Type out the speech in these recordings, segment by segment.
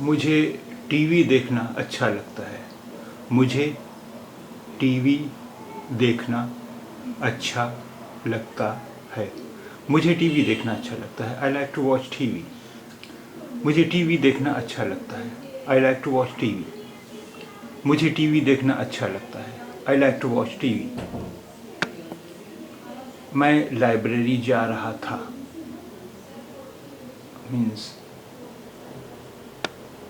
मुझे टीवी देखना अच्छा लगता है। मुझे टीवी देखना अच्छा लगता है। मुझे टीवी देखना अच्छा लगता है। I like to watch TV. मुझे टीवी देखना अच्छा लगता है। I like to watch TV. मुझे टीवी देखना अच्छा लगता है। I like to watch TV. मैं लाइब्रेरी जा रहा था। Means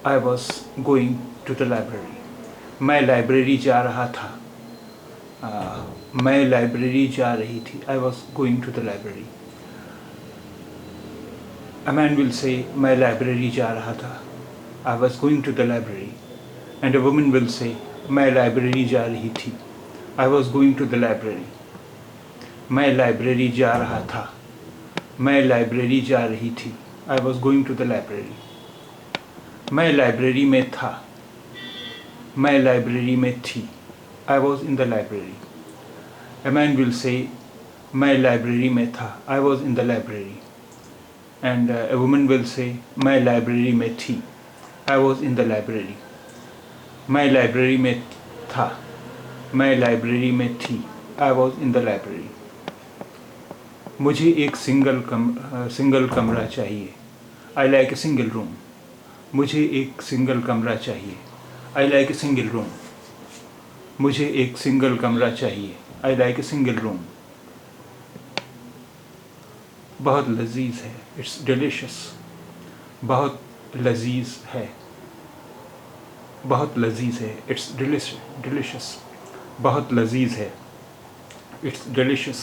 I was going to the library. मैं लाइब्रेरी जा रहा था। मैं लाइब्रेरी जा रही थी। I was going to the library. A man will say, मैं लाइब्रेरी जा रहा था। I was going to the library. And a woman will say, मैं लाइब्रेरी जा रही थी। I was going to the library. मैं लाइब्रेरी जा रहा था। मैं लाइब्रेरी जा रही थी। I was going to the library. मैं लाइब्रेरी में था। मैं लाइब्रेरी में थी। I was in the library. A man will say, मैं लाइब्रेरी में था। I was in the library. And a woman will say, मैं लाइब्रेरी में थी। I was in the library. मैं लाइब्रेरी में था। मैं लाइब्रेरी में थी। I was in the library. मुझे एक सिंगल कमरा चाहिए। I like a single room. मुझे एक सिंगल कमरा चाहिए। I like a single room. मुझे एक सिंगल कमरा चाहिए। I like a single room. बहुत लजीज है। It's delicious. बहुत लजीज है। बहुत लजीज है। It's delicious. बहुत लजीज है। It's delicious.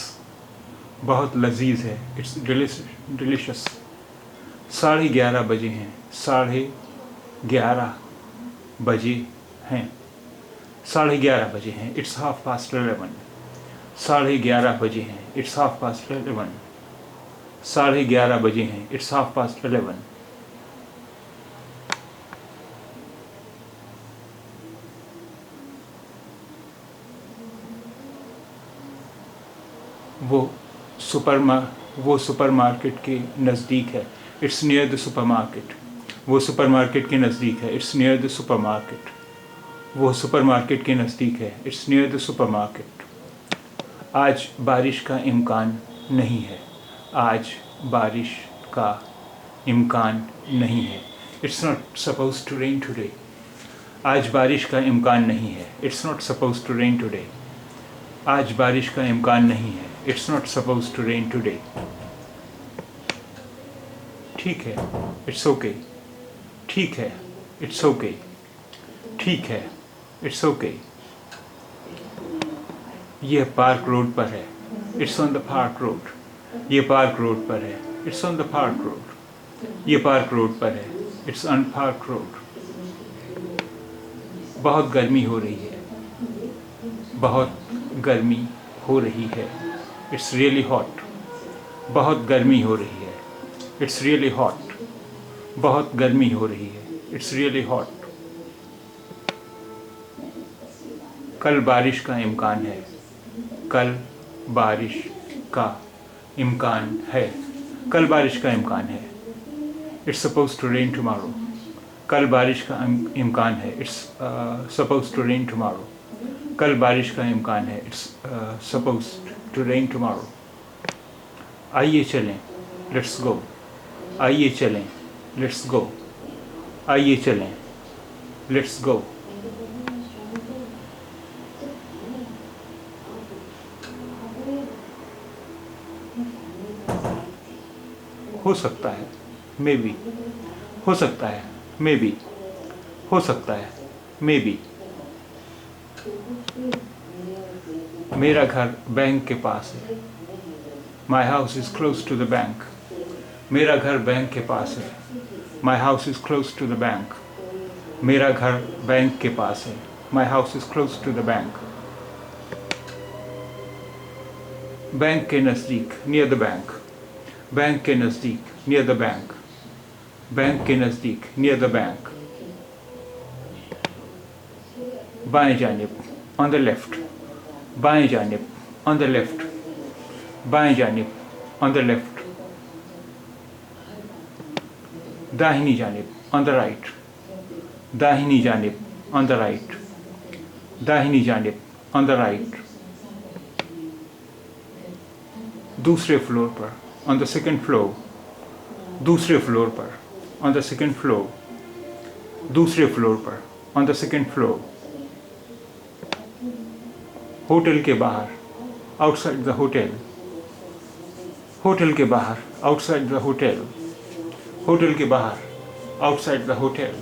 बहुत लजीज है। It's delicious. 11:30 बजे हैं। 11:30 बजे हैं। 11:30 बजे हैं। It's 11:30. 11:30 बजे हैं। It's 11:30. 11:30 बजे हैं। It's 11:30. वो सुपरमार्केट के नज़दीक है। It's near the supermarket. वो सुपरमार्केट के नज़दीक है। It's near the supermarket. वो सुपरमार्केट के नज़दीक है। It's near the supermarket. आज बारिश का इम्कान नहीं है। आज बारिश का इम्कान नहीं है। It's not suppose to rain today. आज बारिश का इम्कान नहीं है। It's not suppose to rain today. आज बारिश का इम्कान नहीं है। It's not suppose to rain today. ठीक है। It's okay. ठीक है। It's okay. ठीक है। It's okay. यह पार्क रोड पर है। It's on the park road. ये पार्क रोड पर है। It's on the park road. ये पार्क रोड पर है। It's on park road. बहुत गर्मी हो रही है। बहुत गर्मी हो रही है। It's really hot. बहुत गर्मी हो रही है। It's really hot. बहुत गर्मी हो रही है। It's really hot. कल बारिश का इम्कान है। कल बारिश का इम्कान है। कल बारिश का इम्कान है। It's suppose to rain tomorrow. कल बारिश का इम्कान है। It's suppose to rain tomorrow. कल बारिश का इम्कान है। It's suppose to rain tomorrow. आइए चलें। Let's go. आइए चलें। Let's go. आइए चलें। Let's go. हो सकता है। Maybe. हो सकता है। Maybe. हो सकता है। Maybe. मेरा घर बैंक के पास है। My house is close to the bank. मेरा घर बैंक के पास है। My house is close to the bank. मेरा घर बैंक के पास है। My house is close to the bank. Bank के नज़दीक। Near the bank. बैंक के नज़दीक। Near the bank. बैंक के नज़दीक। Near the bank. बाएं जानिब। On the left. बाएं जानिब। On the left. बाएं जानिब। On the left. दाहिनी जानिब। On the right. दाहिनी जानिब, on the right, दाहिनी जानिब, on the right, दूसरे फ्लोर पर, on the second floor, दूसरे फ्लोर पर, on the second floor, दूसरे फ्लोर पर, on the second floor, hotel के बाहर, outside the hotel, होटल के बाहर, outside the hotel, होटल के बाहर, outside the hotel,